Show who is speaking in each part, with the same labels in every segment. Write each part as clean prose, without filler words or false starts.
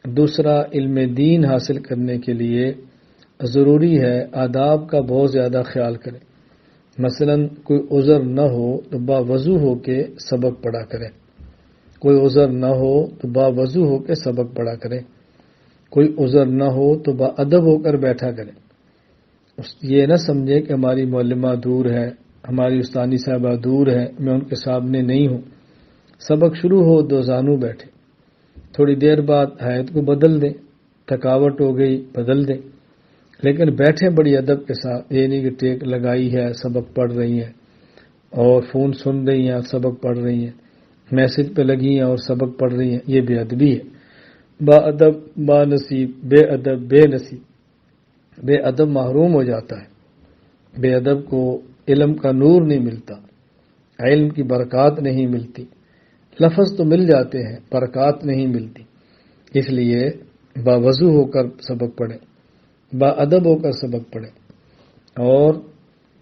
Speaker 1: دوسرا، علم دین حاصل کرنے کے لیے ضروری ہے آداب کا بہت زیادہ خیال کریں۔ مثلا کوئی عذر نہ ہو تو باوضو ہو کے سبق پڑھا کریں، کوئی عذر نہ ہو تو باوضو ہو کے سبق پڑھا کریں، کوئی عذر نہ ہو تو باادب ہو کر بیٹھا کریں۔ یہ نہ سمجھے کہ ہماری معلمہ دور ہے، ہماری استانی صاحبہ دور ہے، میں ان کے سامنے نہیں ہوں۔ سبق شروع ہو دو زانو بیٹھے، تھوڑی دیر بعد حیت کو بدل دیں، تھکاوٹ ہو گئی بدل دیں، لیکن بیٹھیں بڑی ادب کے ساتھ۔ یہ نہیں کہ ٹیک لگائی ہے سبق پڑھ رہی ہیں اور فون سن رہی ہیں اور سبق پڑھ رہی ہیں، میسج پہ لگی ہیں اور سبق پڑھ رہی ہیں، یہ بے ادبی ہے۔ با ادب با نصیب، بے ادب بے نصیب۔ بے ادب محروم ہو جاتا ہے، بے ادب کو علم کا نور نہیں ملتا، علم کی برکات نہیں ملتی، لفظ تو مل جاتے ہیں برکات نہیں ملتی۔ اس لیے باوضو ہو کر سبق پڑھیں، با ادب ہو کر سبق پڑھیں، اور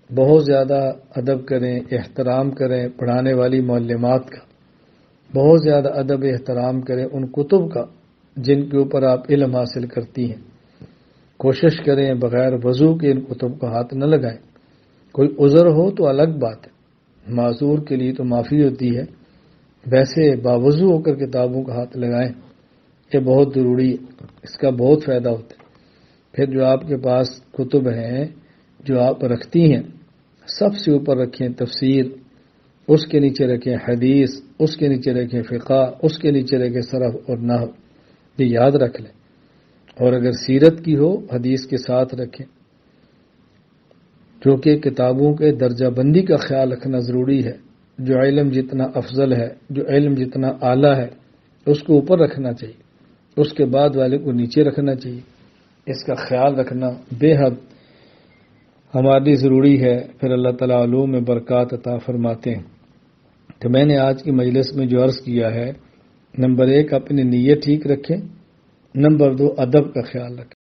Speaker 1: بہت زیادہ ادب کریں، احترام کریں پڑھانے والی معلمات کا، بہت زیادہ ادب احترام کریں ان کتب کا جن کے اوپر آپ علم حاصل کرتی ہیں۔ کوشش کریں بغیر وضو کے ان کتب کو ہاتھ نہ لگائیں۔ کوئی عذر ہو تو الگ بات ہے، معذور کے لیے تو معافی ہوتی ہے، ویسے باوضو ہو کر کتابوں کا ہاتھ لگائیں، یہ بہت ضروری ہے، اس کا بہت فائدہ ہوتا ہے۔ پھر جو آپ کے پاس کتب ہیں جو آپ رکھتی ہیں، سب سے اوپر رکھیں تفسیر، اس کے نیچے رکھیں حدیث، اس کے نیچے رکھیں فقہ، اس کے نیچے رکھیں صرف اور نحو، یہ یاد رکھ لیں۔ اور اگر سیرت کی ہو حدیث کے ساتھ رکھیں، جو کہ کتابوں کے درجہ بندی کا خیال رکھنا ضروری ہے۔ جو علم جتنا افضل ہے، جو علم جتنا اعلیٰ ہے، اس کو اوپر رکھنا چاہیے، اس کے بعد والے کو نیچے رکھنا چاہیے۔ اس کا خیال رکھنا بے حد ہماری ضروری ہے، پھر اللہ تعالیٰ علوم میں برکات عطا فرماتے ہیں۔ تو میں نے آج کی مجلس میں جو عرض کیا ہے، نمبر 1 اپنی نیت ٹھیک رکھیں، نمبر 2 ادب کا خیال رکھیں۔